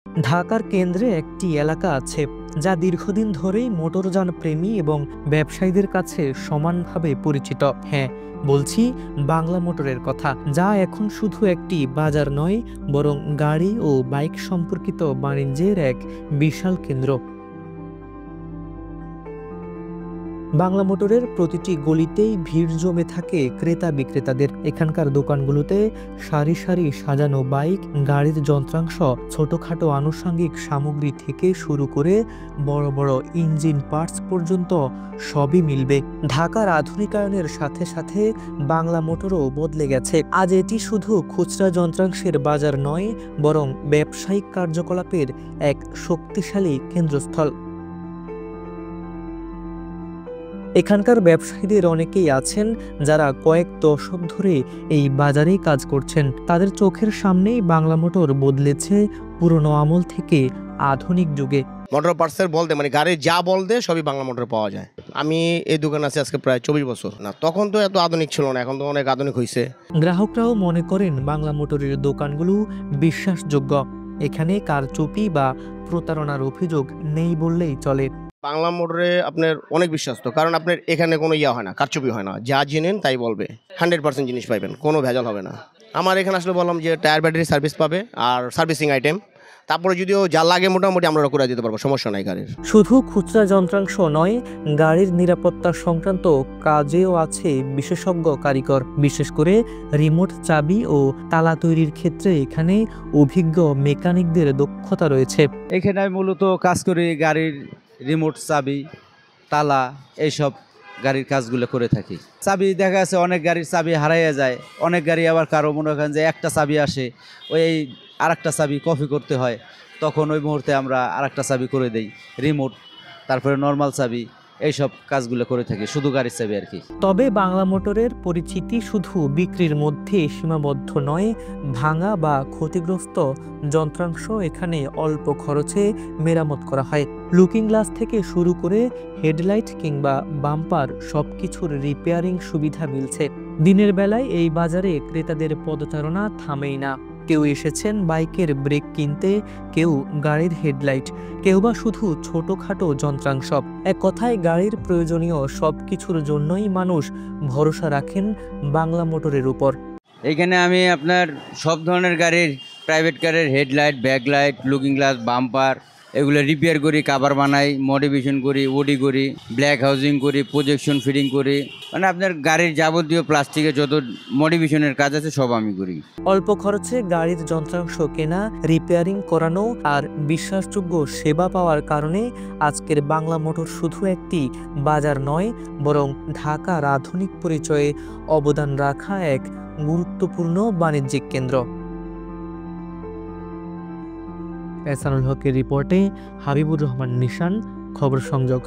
ঢাকার কেন্দ্রে একটি এলাকা আছে যা দীর্ঘদিন ধরেই মোটরযান প্রেমী এবং ব্যবসায়ীদের কাছে সমানভাবে পরিচিত। হ্যাঁ, বলছি বাংলা মোটরের কথা, যা এখন শুধু একটি বাজার নয়, বরং গাড়ি ও বাইক সম্পর্কিত বাণিজ্যের এক বিশাল কেন্দ্র। বাংলা মোটরের প্রতিটি গলিতেই ভিড় জমে থাকে ক্রেতা বিক্রেতাদের। এখানকার দোকানগুলোতে সারি সারি সাজানো বাইক, গাড়ির যন্ত্রাংশ, ছোটখাটো আনুষঙ্গিক সামগ্রী থেকে শুরু করে বড় বড় ইঞ্জিন পার্টস পর্যন্ত সবই মিলবে। ঢাকার আধুনিকায়নের সাথে সাথে বাংলা মোটরও বদলে গেছে। আজ এটি শুধু খুচরা যন্ত্রাংশের বাজার নয়, বরং ব্যবসায়িক কার্যকলাপের এক শক্তিশালী কেন্দ্রস্থল। এখানকার ব্যবসায়ীদের অনেকেই আছেন যারা কয়েক দশক ধরে এই বাজারেই কাজ করছেন। তাদের চোখের সামনেই বাংলা মোটর বদলেছে পুরনো আমল থেকে আধুনিক যুগে। মোটর পার্টসের বলতে মানে গাড়ির যা বলতে সবই বাংলা মোটর পাওয়া যায়। আমি এই দোকান আছে আজকে প্রায় 24 বছর। না, তখন তো এত আধুনিক ছিল না, এখন তো অনেক আধুনিক হয়েছে। গ্রাহকরাও মনে করেন বাংলা মোটরের দোকানগুলো বিশ্বাসযোগ্য। এখানে কারচুপি বা প্রতারণার অভিযোগ নেই বললেই চলে। বাংলা মোটরে আপনার অনেক বিশ্বস্ত, কারণ আপনার এখানে কোনো ইয়া হয় না, কারচুপি হয় না। যা জেনেন তাই বলবে, 100% জিনিস পাইবেন, কোনো ভেজাল হবে না। আমার এখানে আসলে বললাম যে টায়ার ব্যাটারি সার্ভিস পাবে আর সার্ভিসিং আইটেম, তারপরে যদিও যা লাগে মোটামুটি আমরা করে দিতে পারবো, সমস্যা নাই গাড়ির। শুধু খুচরা যন্ত্রাংশ নয়, গাড়ির নিরাপত্তা সংক্রান্ত কাজেও আছে বিশেষজ্ঞ কারিগর। বিশেষ করে রিমোট চাবি ও তালা তৈরির ক্ষেত্রে এখানে অভিজ্ঞ মেকানিকদের দক্ষতা রয়েছে। এখানে আমি মূলত কাজ করি গাড়ির রিমোট চাবি, তালা, এইসব গাড়ির কাজগুলো করে থাকি। চাবি দেখা যাচ্ছে অনেক গাড়ির চাবি হারাইয়া যায়, অনেক গাড়ি আবার কারো মনে করেন যে একটা চাবি আসে, ওই আরেকটা চাবি কপি করতে হয়, তখন ওই মুহূর্তে আমরা আরেকটা চাবি করে দেই, রিমোট, তারপরে নর্মাল চাবি, এইসব কাজগুলো করে থাকি, শুধু গাড়ির চাবি আর কি। তবে বাংলা মোটরের পরিচিতি শুধু বিক্রির মধ্যে সীমাবদ্ধ নয়। ভাঙা বা ক্ষতিগ্রস্ত যন্ত্রাংশ এখানে অল্প খরচে মেরামত করা হয়। লুকিং গ্লাস থেকে শুরু করে হেডলাইট কিংবা বাম্পার, সবকিছুর রিপেয়ারিং সুবিধা মিলছে। দিনের বেলায় এই বাজারে ক্রেতাদের পদচারণা থামেই না। কেউ এসেছেন বাইকের ব্রেক কিনতে, কেউ গাড়ির হেডলাইট, কেউ বা শুধু ছোটখাটো যন্ত্রাংশ। এক কথায় গাড়ির প্রয়োজনীয় সবকিছুর জন্যই মানুষ ভরসা রাখেন বাংলা মোটরের উপর। এখানে আমি আপনার সব ধরনের গাড়ির, প্রাইভেট কারের headlight, backlight, looking glass, bumper, এগুলো রিপেয়ার করি, কাভার বানাই, মডিফিকেশন করি, ওডি করি, ব্ল্যাক হাউজিং করি, প্রজেকশন ফিটিং করি, মানে আপনার গাড়ির যাবতীয় প্লাস্টিকের যত মডিফিকেশনের কাজ আছে সব আমি করি। অল্প খরচে গাড়ির যন্ত্রাংশ কেনা, রিপেয়ারিং করানো আর বিশ্বাসযোগ্য সেবা পাওয়ার কারণে আজকের বাংলা মোটর শুধু একটি বাজার নয়, বরং ঢাকার আধুনিক পরিচয়ে অবদান রাখা এক গুরুত্বপূর্ণ বাণিজ্যিক কেন্দ্র। এহসানুল হকের রিপোর্টে হাবিবুর রহমান নিশান, খবর সংযোগ।